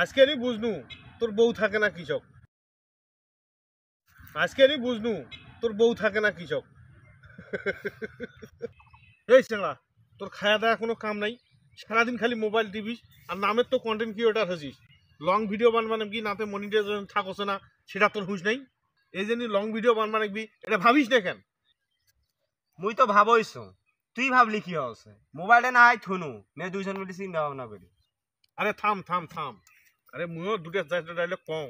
আজকে নি বুঝনু তোর বউ থাকে না কৃষক। আজকে নি বুঝনু তোর বউ থাকে না কৃষক। এই চেংড়া, তোর খাওয়া দাওয়া কোনো কাম নাই, সারাদিন খালি মোবাইল টিভিস আর নামের তো কন্টেন্ট ক্রিয়েটার হয়েছিস। লং ভিডিও বানবানে কি নাতে মনিটাইজেশন থাকছে না সেটা তোর হুঁশ নাই। এই যে লং ভিডিও বানবানে কি এটা ভাবিস না কেন? মুই তো ভাবইছো, তুই ভাবলি কি হচ্ছে? মোবাইলে না হয় থুনু নে দুইজন মিলে চিন্তা ভাবনা করি। আরে থাম থাম থাম, আরে মুইও দুটা চারটা ডাইলগ কম,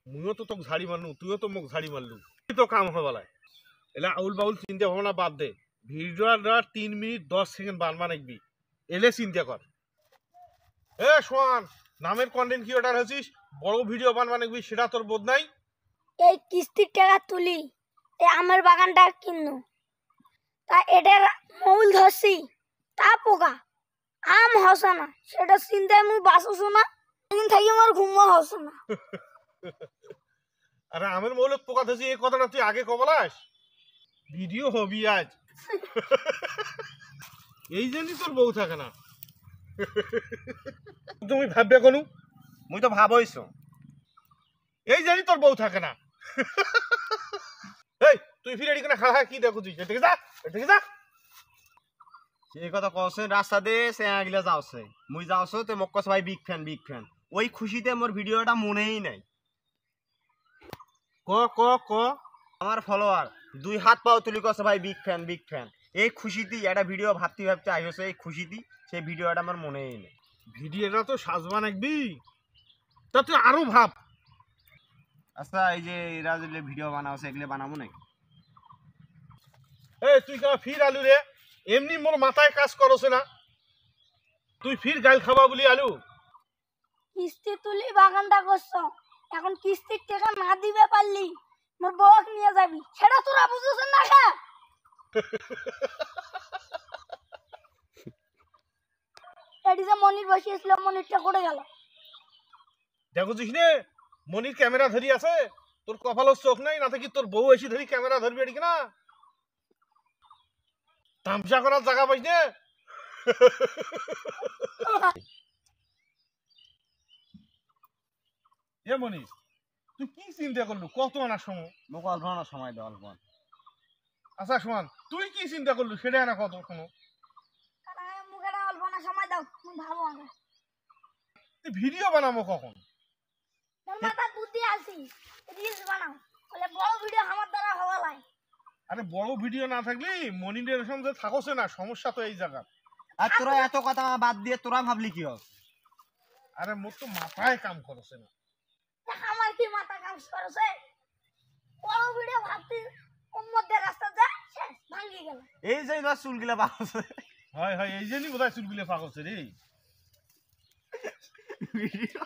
মুইও তো তোকে ঝাড়ি মারলু, তুইও তো মোক ঝাড়ি মারলু, তো কাম হবে বেলায়। এলা আউল বাউল চিন্তা ভাবনা বাদ দে, ভিডিওটা 3 মিনিট 10 সেকেন্ড বানবা নাকবি, এলে চিন্তা কর। এ শোন, নামের কন্টেন্ট ক্রিয়েটার হচ্ছিস, বড় ভিডিও বানবা নাকবি, সেটা তোর বোধ নাই। এই কিস্তির টাকা তুলি এই আমের বাগানটা কিনু, তা এটার মূল ধরছি তা পোকা আম হসে না, সেটা চিন্তায় মুই বাঁচছো না, দিন থাকি আমার ঘুমও হসে না। আরে আমের মৌলক পোকা ধরছি এই কথাটা তুই আগে কবলাস, ভিডিও হবি আজ। এই জন্যই তোর বউ থাকে না। তুমি ভাববে কোন? মুই তো ভাবইছো, এই জানি তোর বউ থাকে না। এই তুই ফিরে এদিকে খাড়া কি দেখছিস? এদিকে যা, এদিকে যা। সেই কথা কছেন রাস্তা দিয়ে সে আগলে যাওছে, মুই যাওছো তো মোক কস ভাই বিগ ফ্যান বিগ ফ্যান। ওই খুশিতে মোর ভিডিওটা মনেই নাই। ক ক ক আমার ফলোয়ার 2 হাত পাও তুলি কছে ভাই বিগ ফ্যান বিগ ফ্যান। এই খুশিতেই একটা ভিডিও ভাবতে ভাবতে আইছে, এই খুশিতেই সেই ভিডিওটা আমার মনেই নেই। ভিডিওটা তো সাজবা নাকবি, তা তুই আরো ভাব। আচ্ছা এই যে এরা যে ভিডিও বানাওছে এগুলো বানাবো নাকি? এই তুই কা ফির আলু রে, এমনি মোর মাথায় কাজ করছে না, তুই ফির গাল খাবা বলি আলু। কিস্তি তুলি বাগানটা করছো, এখন কিস্তির টাকা না দিবে পারলি মোর বউকে নিয়ে যাবি, সেটা তোরা বুঝছেন না খা। এটি যে মনির বসিয়েছিল, মনিরটা করে গেল। দেখছিস নে মনির ক্যামেরা ধরি আছে, তোর কপালের চোখ নাই না কি তোর বউ এসে ধরি ক্যামেরা ধরবি এদিকে না? তামসা করার জায়গা পাইস নে। এ মনি, তুই কি চিন্তা করলু কত আনার সময়? মোক অল্প না সময় দে অল্প। আচ্ছা শোন, তুই কি চিন্তা করলু সেটা না কত শোনো। মুখে অল্প না সময় দাও, তুমি ভাবো আগে। ভিডিও বানাবো কখন? তোর মাথা বুদ্ধি আছে, রিলস বানাও, বলে বড় ভিডিও আমার দ্বারা হওয়া লাই। আরে বড় ভিডিও না থাকলে মনিটাইজেশন যে থাকছে না, সমস্যা তো এই জায়গা। আর তোরা এত কথা বাদ দিয়ে তোরা ভাবলি কি হবে? আরে মোর তো মাথায় কাম করছে না। আমার কি মাথা কাজ করছে? বড় ভিডিও ভাবতে ওর মধ্যে রাস্তা যায় শেষ ভাঙি গেল। এই যে এবার চুলগুলা বাড়ছে। হয় হয়, এই জন্যই বোধহয় চুলগুলো পাকছে রে। ভিডিও